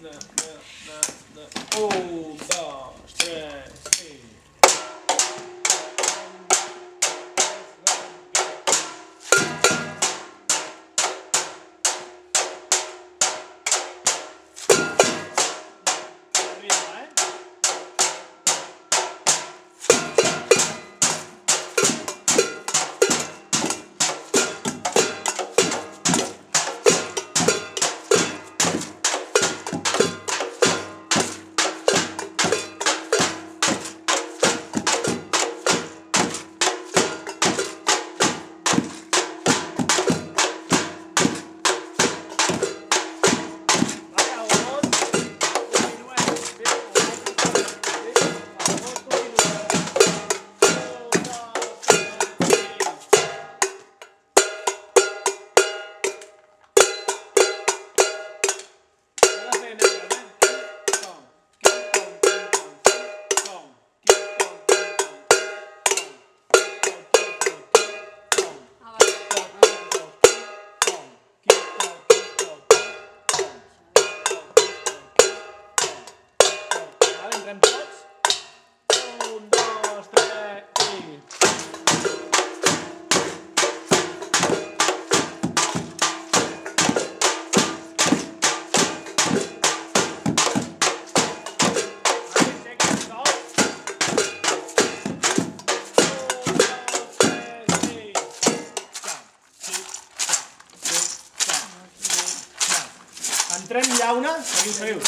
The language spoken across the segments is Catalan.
Un, dos, tres, i... Entrem tots. Un, dos, tres, i... Entrem llauna, seguiu.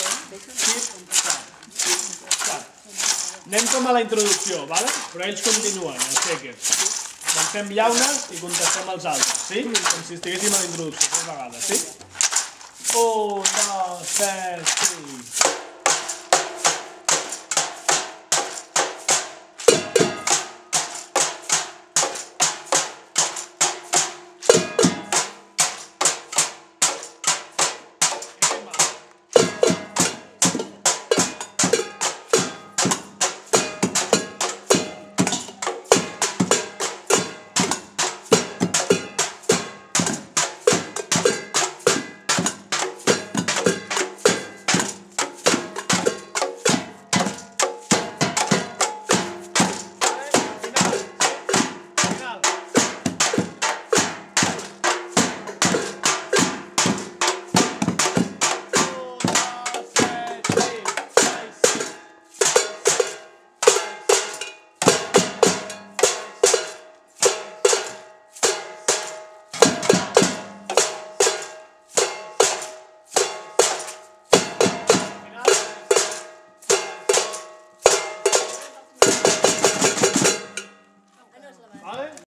Anem com a la introducció, però ells continuen, els checkers. Doncs fem llauna i contestem els altres, sí? Com si estiguéssim a la introducció, 3 vegades, sí? 1, 2, 3, 4...